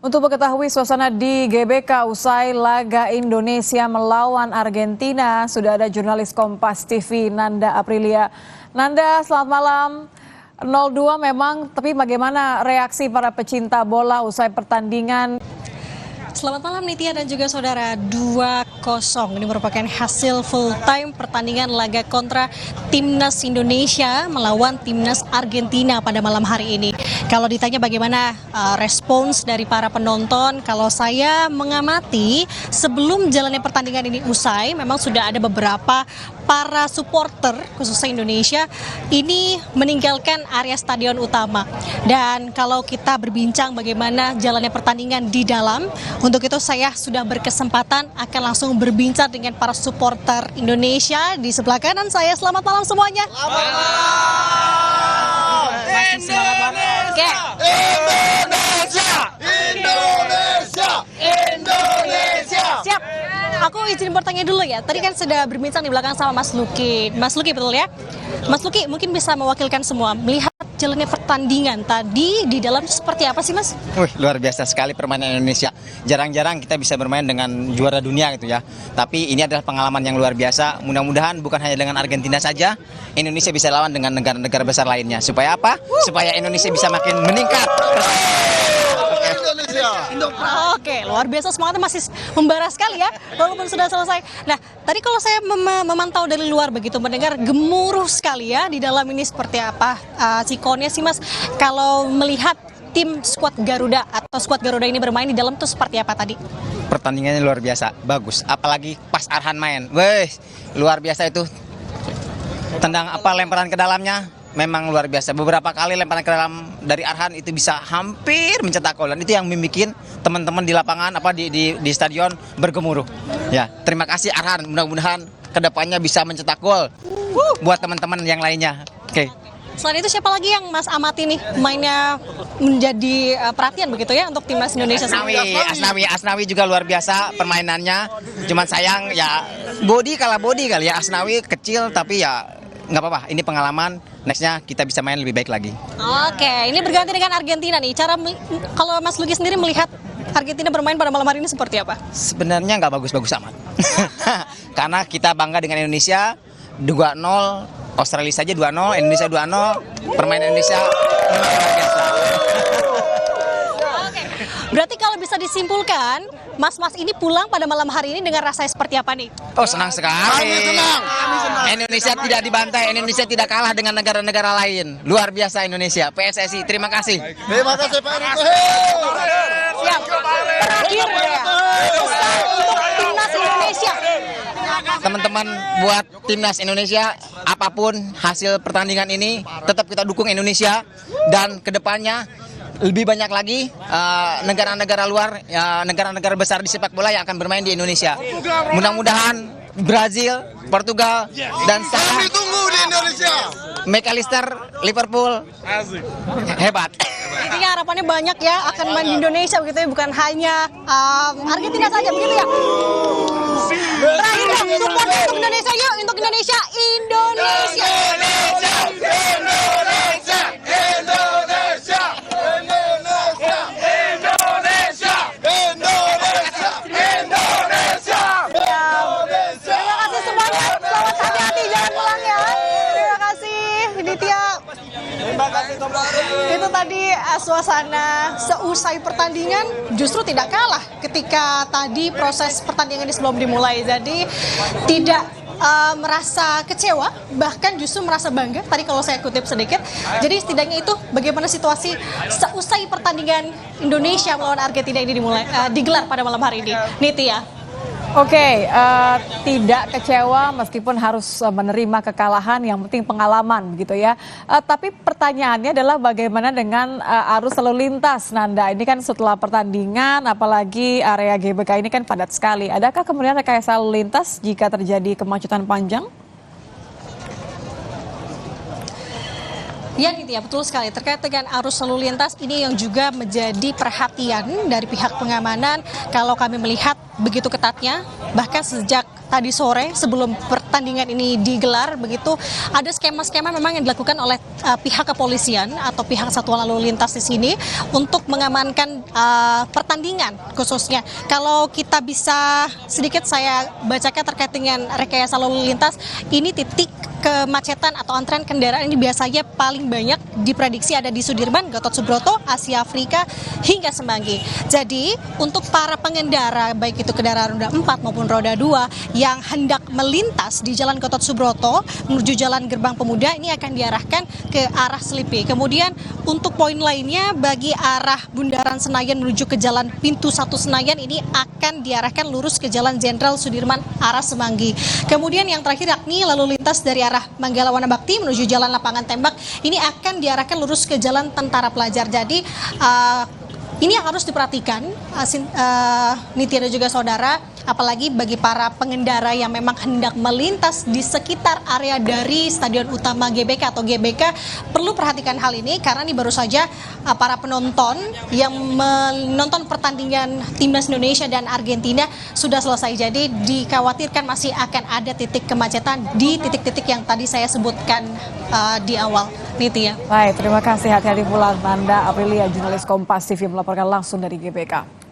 Untuk mengetahui suasana di GBK usai laga Indonesia melawan Argentina, sudah ada jurnalis Kompas TV Nanda Aprilia. Nanda, selamat malam. 0-2 memang, tapi bagaimana reaksi para pecinta bola usai pertandingan? Selamat malam Nitya dan juga saudara. 2-0 ini merupakan hasil full time pertandingan laga kontra Timnas Indonesia melawan Timnas Argentina pada malam hari ini. Kalau ditanya bagaimana respons dari para penonton, kalau saya mengamati sebelum jalannya pertandingan ini usai, memang sudah ada beberapa para supporter khususnya Indonesia ini meninggalkan area stadion utama. Dan kalau kita berbincang bagaimana jalannya pertandingan di dalam, untuk itu saya sudah berkesempatan akan langsung berbincang dengan para supporter Indonesia di sebelah kanan saya. Selamat malam semuanya. Selamat malam. Oke. Indonesia, Indonesia, Indonesia. Siap. Aku izin bertanya dulu ya. Tadi kan sudah berbincang di belakang sama Mas Luki. Mas Luki betul ya? Mas Luki mungkin bisa mewakilkan semua. Melihat jalannya pertandingan tadi di dalam seperti apa sih Mas? Luar biasa sekali permainan Indonesia. Jarang-jarang kita bisa bermain dengan juara dunia gitu ya. Tapi ini adalah pengalaman yang luar biasa. Mudah-mudahan bukan hanya dengan Argentina saja, Indonesia bisa lawan dengan negara-negara besar lainnya. Supaya apa? Supaya Indonesia bisa makin meningkat. Oke, luar biasa, semangatnya masih membara sekali ya, walaupun sudah selesai. Nah, tadi kalau saya memantau dari luar begitu, mendengar gemuruh sekali ya di dalam ini seperti apa sikonnya sih Mas. Kalau melihat tim skuad Garuda atau skuad Garuda ini bermain di dalam tuh seperti apa tadi? Pertandingannya luar biasa, bagus. Apalagi pas Arhan main, luar biasa itu. Tendang lemparan ke dalamnya. Memang luar biasa. Beberapa kali lemparan ke dalam dari Arhan itu bisa hampir mencetak gol. Dan itu yang membuat teman-teman di lapangan di stadion bergemuruh. Ya, terima kasih Arhan. Mudah-mudahan kedepannya bisa mencetak gol buat teman-teman yang lainnya. Oke. Selain itu siapa lagi yang Mas amati nih mainnya menjadi perhatian begitu ya untuk timnas Indonesia? Asnawi juga luar biasa permainannya. Cuman sayang ya body kali ya. Asnawi kecil tapi ya nggak apa-apa, ini pengalaman, nextnya kita bisa main lebih baik lagi. Oke, ini berganti dengan Argentina nih. Kalau Mas Luki sendiri melihat Argentina bermain pada malam hari ini seperti apa? Sebenarnya nggak bagus-bagus amat. Karena kita bangga dengan Indonesia, 2-0, Australia saja 2-0, Indonesia 2-0, permainan Indonesia luar biasa. Berarti kalau bisa disimpulkan, mas-mas ini pulang pada malam hari ini dengan rasa seperti apa nih? Oh, senang sekali. Kami senang. Indonesia tidak dibantai, Indonesia tidak kalah dengan negara-negara lain. Luar biasa Indonesia. PSSI, terima kasih. Terima kasih Pak Erick. Siap. Terakhir ya, pesan untuk timnas Indonesia. Teman-teman buat timnas Indonesia, apapun hasil pertandingan ini, tetap kita dukung Indonesia dan kedepannya lebih banyak lagi negara-negara luar, negara-negara besar di sepak bola yang akan bermain di Indonesia. Mudah-mudahan Brazil, Portugal, dan Kami tunggu di Indonesia. McAllister, Liverpool, hebat. Intinya harapannya banyak ya akan main di Indonesia begitu ya, bukan hanya Argentina saja begitu ya. Terakhir dong, support untuk Indonesia yuk, untuk Indonesia, Indonesia. Itu tadi suasana seusai pertandingan justru tidak kalah ketika tadi proses pertandingan ini sebelum dimulai. Jadi tidak merasa kecewa, bahkan justru merasa bangga. Tadi kalau saya kutip sedikit. Jadi setidaknya itu bagaimana situasi seusai pertandingan Indonesia melawan Argentina ini digelar pada malam hari ini. Nitya. Oke, tidak kecewa meskipun harus menerima kekalahan, yang penting pengalaman gitu ya. Tapi pertanyaannya adalah bagaimana dengan arus lalu lintas, Nanda? Ini kan setelah pertandingan, apalagi area GBK ini kan padat sekali. Adakah kemudian rekayasa lalu lintas jika terjadi kemacetan panjang? Ya Nitya, betul sekali. Terkait dengan arus lalu lintas ini yang juga menjadi perhatian dari pihak pengamanan. Kalau kami melihat begitu ketatnya, bahkan sejak tadi sore sebelum pertandingan ini digelar, begitu ada skema-skema memang yang dilakukan oleh pihak kepolisian atau pihak satuan lalu lintas di sini untuk mengamankan pertandingan khususnya. Kalau kita bisa sedikit saya bacakan terkait dengan rekayasa lalu lintas, ini titik kemacetan atau antrean kendaraan ini biasanya paling banyak diprediksi ada di Sudirman, Gatot Subroto, Asia Afrika, hingga Semanggi. Jadi untuk para pengendara baik itu kendaraan roda 4 maupun roda 2 yang hendak melintas di Jalan Gatot Subroto menuju Jalan Gerbang Pemuda ini akan diarahkan ke arah Selipi. Kemudian untuk poin lainnya bagi arah Bundaran Senayan menuju ke Jalan Pintu 1 Senayan ini akan diarahkan lurus ke Jalan Jenderal Sudirman arah Semanggi. Kemudian yang terakhir yakni lalu lintas dari arah Manggala Wana Bakti menuju Jalan Lapangan Tembak ini akan diarahkan lurus ke Jalan Tentara Pelajar. Jadi ini yang harus diperhatikan Nitya dan juga saudara, apalagi bagi para pengendara yang memang hendak melintas di sekitar area dari Stadion Utama GBK atau GBK perlu perhatikan hal ini karena ini baru saja para penonton yang menonton pertandingan Timnas Indonesia dan Argentina sudah selesai. Jadi dikhawatirkan masih akan ada titik kemacetan di titik-titik yang tadi saya sebutkan di awal. Nitya. Baik, terima kasih. Hati-hati pula Nanda Aprilia, jurnalis Kompas TV melaporkan langsung dari GBK.